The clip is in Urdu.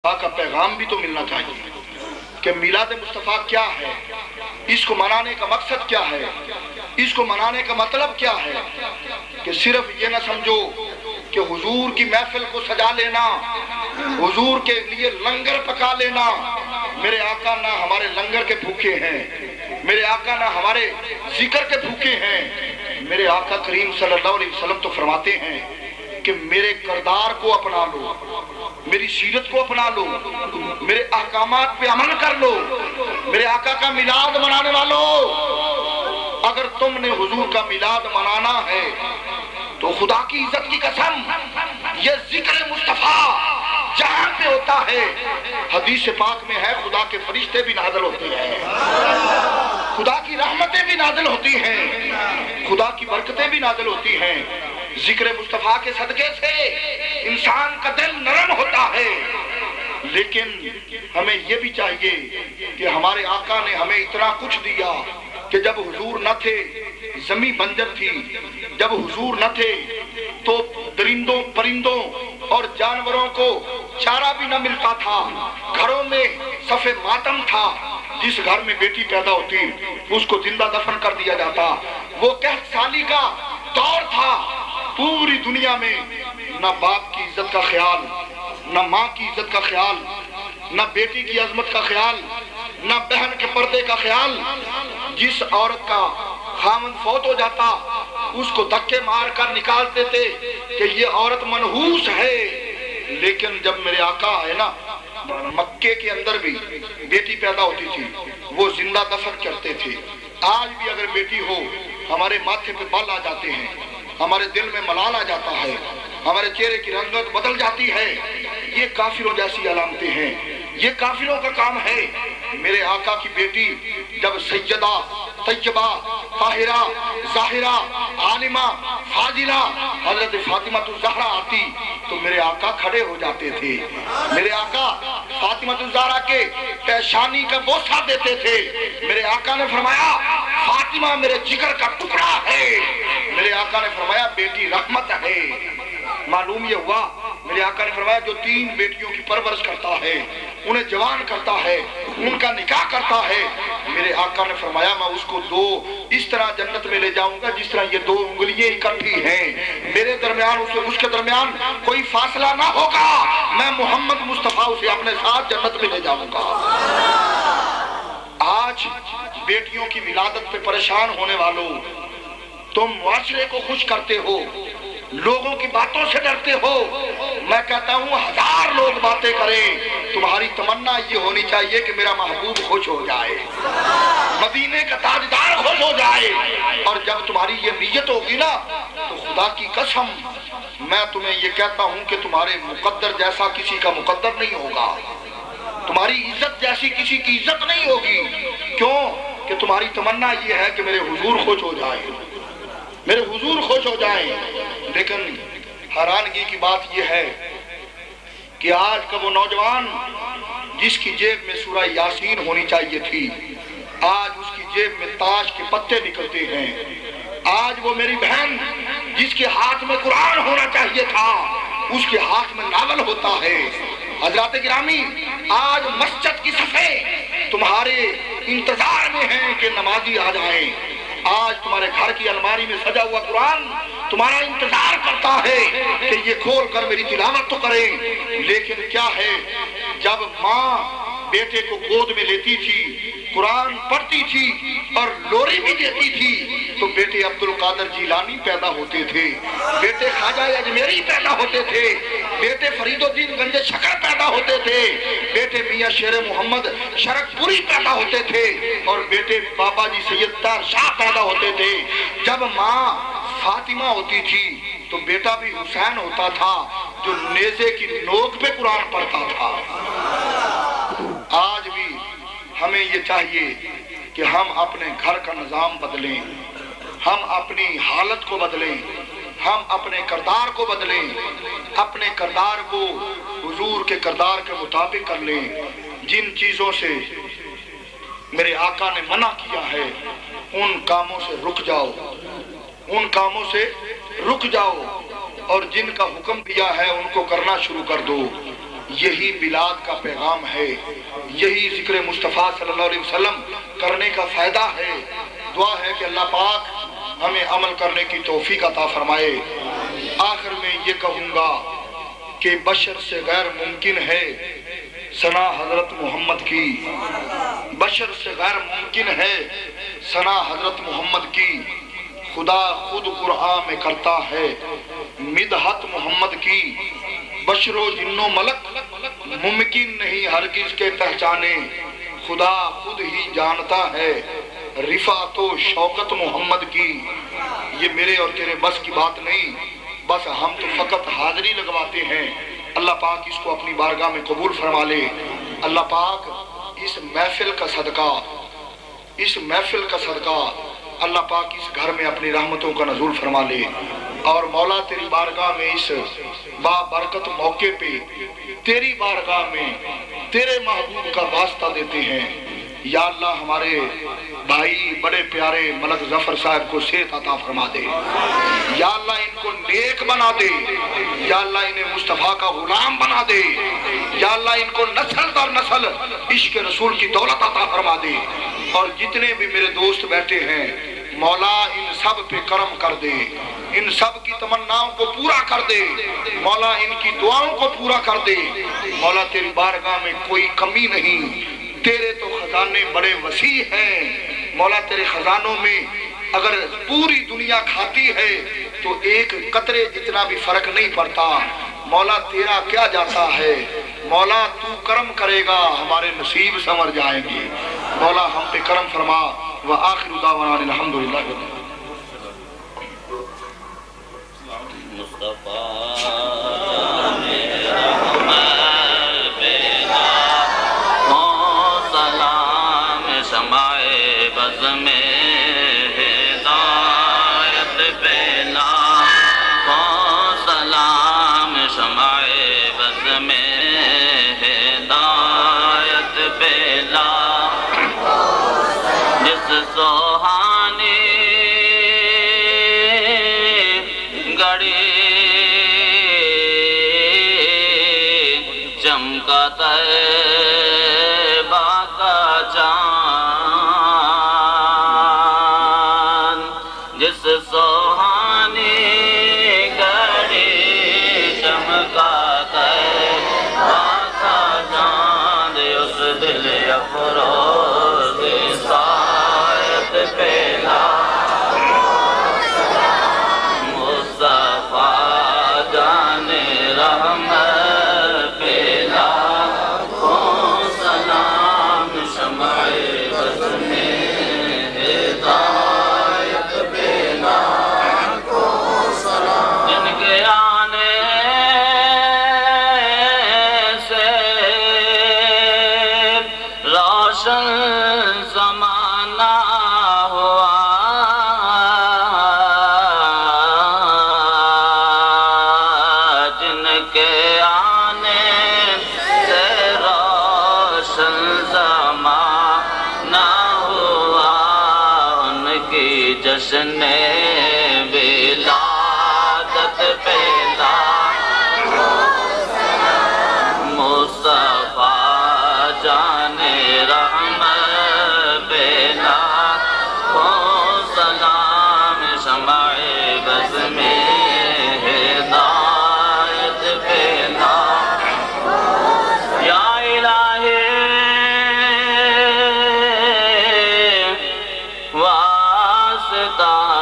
کا پیغام بھی تو ملنا چاہیے کہ میلاد مصطفیٰ کیا ہے، اس کو منانے کا مقصد کیا ہے، اس کو منانے کا مطلب کیا ہے، کہ صرف یہ نہ سمجھو کہ حضور کی محفل کو سجا لینا، حضور کے لیے لنگر پکا لینا۔ میرے آقا نہ ہمارے لنگر کے بھوکے ہیں، میرے آقا نہ ہمارے ذکر کے بھوکے ہیں۔ میرے آقا کریم صلی اللہ علیہ وسلم تو فرماتے ہیں کہ میرے کردار کو اپنا لو، میری سیرت کو اپنا لو، میرے احکامات پہ عمل کر لو۔ میرے آقا کا میلاد منانے والوں، اگر تم نے حضور کا میلاد منانا ہے تو خدا کی عزت کی قسم یہ ذکر مصطفیٰ جہاں پہ ہوتا ہے، حدیث پاک میں ہے خدا کے فرشتے بھی نازل ہوتے ہیں، خدا کی رحمتیں بھی نازل ہوتی ہیں، خدا کی برکتیں بھی نازل ہوتی ہیں۔ ذکر مصطفیٰ کے صدقے سے انسان کا دل نرم ہوتا ہے۔ لیکن ہمیں یہ بھی چاہیے کہ ہمارے آقا نے ہمیں اتنا کچھ دیا کہ جب حضور نہ تھے زمین بنجر تھی، جب حضور نہ تھے تو درندوں پرندوں اور جانوروں کو چارہ بھی نہ ملتا تھا، گھروں میں صف ماتم تھا، جس گھر میں بیٹی پیدا ہوتی اس کو زندہ دفن کر دیا جاتا۔ وہ قحط سالی کا دور تھا، پوری دنیا میں نہ باپ کی عزت کا خیال، نہ ماں کی عزت کا خیال، نہ بیٹی کی عظمت کا خیال، نہ بہن کے پردے کا خیال۔ جس عورت کا خامن فوت ہو جاتا اس کو دھکے مار کر نکالتے تھے کہ یہ عورت منحوس ہے۔ لیکن جب میرے آقا ہے نا، مکے کے اندر بھی بیٹی پیدا ہوتی تھی وہ زندہ دفن کرتے تھے۔ آج بھی اگر بیٹی ہو ہمارے ماتھے پہ بال آ جاتے ہیں، ہمارے دل میں ملال آ جاتا ہے، ہمارے چہرے کی رنگت بدل جاتی ہے۔ یہ کافروں جیسی علامتیں ہیں، یہ کافروں کا کام ہے۔ میرے آقا کی بیٹی جب سیدہ طیبہ طاہرہ ظاہرہ عالمہ فاضلہ حضرت فاطمہ الزہرا آتی تو میرے آقا کھڑے ہو جاتے تھے۔ میرے آقا فاطمہ الزہرا کے پیشانی کا بوسہ دیتے تھے۔ میرے آقا نے فرمایا فاطمہ میرے جگر کا ٹکڑا ہے۔ میرے آقا نے فرمایا بیٹی رحمت ہے۔ معلوم یہ ہوا میرے آقا نے فرمایا جو 3 بیٹیوں کی پرورش کرتا ہے، انہیں جوان کرتا ہے، ان کا نکاح کرتا ہے، میرے آقا نے فرمایا میں اس کو 2 اس طرح جنت میں لے جاؤں گا جس طرح یہ 2 انگلیاں اکٹھی ہیں، میرے درمیان اس کے درمیان کوئی فاصلہ نہ ہوگا، میں محمد مصطفیٰ اسے اپنے ساتھ جنت میں لے جاؤں گا۔ آج بیٹیوں کی ولادت پہ پریشان ہونے والوں، تم معاشرے کو خوش کرتے ہو، لوگوں کی باتوں سے ڈرتے ہو۔ میں کہتا ہوں 1000 لوگ باتیں کریں، تمہاری تمنا یہ ہونی چاہیے کہ میرا محبوب خوش ہو جائے، مدینے کا تاجدار خوش ہو جائے۔ اور جب تمہاری یہ نیت ہوگی نا تو خدا کی قسم میں تمہیں یہ کہتا ہوں کہ تمہارے مقدر جیسا کسی کا مقدر نہیں ہوگا، تمہاری عزت جیسی کسی کی عزت نہیں ہوگی۔ کیوں کہ تمہاری تمنا یہ ہے کہ میرے حضور خوش ہو جائے، میرے حضور خوش ہو جائیں۔ لیکن حیرانگی کی بات یہ ہے کہ آج کا وہ نوجوان جس کی جیب میں سورہ یاسین ہونی چاہیے تھی، آج اس کی جیب میں تاش کے پتے نکلتے ہیں۔ آج وہ میری بہن جس کے ہاتھ میں قرآن ہونا چاہیے تھا اس کے ہاتھ میں ناول ہوتا ہے۔ حضرات گرامی، آج مسجد کی صفیں تمہارے انتظار میں ہیں کہ نمازی آ جائیں۔ آج تمہارے گھر کی الماری میں سجا ہوا قرآن تمہارا انتظار کرتا ہے کہ یہ کھول کر میری تلاوت تو کریں۔ لیکن کیا ہے، جب ماں بیٹے کو گود میں لیتی تھی، قرآن پڑھتی تھی اور لوری بھی دیتی تھی تو بیٹے عبد القادر جیلانی پیدا ہوتے تھے، بیٹے خواجہ اجمیری پیدا ہوتے تھے، بیٹے فرید الدین گنج شکر پیدا ہوتے تھے، بیٹے میاں شیر محمد شرک پوری پیدا ہوتے تھے اور بیٹے بابا جی سید طاہر شاہ پیدا ہوتے تھے۔ جب ماں فاطمہ ہوتی تھی تو بیٹا بھی حسین ہوتا تھا جو نیزے کی نوک پہ قرآن پڑھتا تھا۔ آج بھی ہمیں یہ چاہیے کہ ہم اپنے گھر کا نظام بدلیں، ہم اپنی حالت کو بدلیں، ہم اپنے کردار کو بدلیں، اپنے کردار کو حضور کے کردار کے مطابق کر لیں۔ جن چیزوں سے میرے آقا نے منع کیا ہے ان کاموں سے رک جاؤ، ان کاموں سے رک جاؤ، اور جن کا حکم دیا ہے ان کو کرنا شروع کر دو۔ یہی بلاد کا پیغام ہے، یہی ذکر مصطفیٰ صلی اللہ علیہ وسلم کرنے کا فائدہ ہے۔ دعا ہے کہ اللہ پاک ہمیں عمل کرنے کی توفیق عطا فرمائے۔ آخر میں یہ کہوں گا کہ بشر سے غیر ممکن ہے ثنا حضرت محمد کی، بشر سے غیر ممکن ہے ثنا حضرت محمد کی۔ خدا خود قرآن میں کرتا ہے مدحت محمد کی۔ بشر و جن و ملک ممکن نہیں ہرگز کے پہچانے، خدا خود ہی جانتا ہے رفعت و شوکت محمد کی۔ یہ میرے اور تیرے بس کی بات نہیں، بس ہم تو فقط حاضری لگواتے ہیں۔ اللہ پاک اس کو اپنی بارگاہ میں قبول فرما لے۔ اللہ پاک اس محفل کا صدقہ، اس محفل کا صدقہ اللہ پاک اس گھر میں اپنی رحمتوں کا نزول فرما لے۔ اور مولا تیری بارگاہ میں اس بابرکت موقع پہ تیری بارگاہ میں تیرے محبوب کا واسطہ دیتے ہیں۔ یا اللہ ہمارے بھائی بڑے پیارے ملک ظفر صاحب کو صحت عطا فرما دے۔ یا اللہ ان کو نیک بنا دے۔ یا اللہ انہیں مصطفیٰ کا غلام بنا دے۔ یا اللہ ان کو نسل در نسل عشق رسول کی دولت عطا فرما دے۔ اور جتنے بھی میرے دوست بیٹھے ہیں مولا ان سب پہ کرم کر دے، ان سب کی تمناؤں کو پورا کر دے، مولا ان کی دعاؤں کو پورا کر دے۔ مولا تیری بارگاہ میں کوئی کمی نہیں، تیرے تو خزانے بڑے وسیع ہیں۔ مولا تیرے خزانوں میں اگر پوری دنیا کھاتی ہے تو ایک قطرے جتنا بھی فرق نہیں پڑتا۔ مولا تیرا کیا جاتا ہے، مولا تو کرم کرے گا ہمارے نصیب سنور جائیں گے۔ مولا ہم پہ کرم فرما۔ وآخر دعوانا الحمدللہ۔ جشن ولادت پیدا مصطفیٰ جان رحمت پیدا کو سلام شمع بز میں ہدایت پیدا یا الہی واسطہ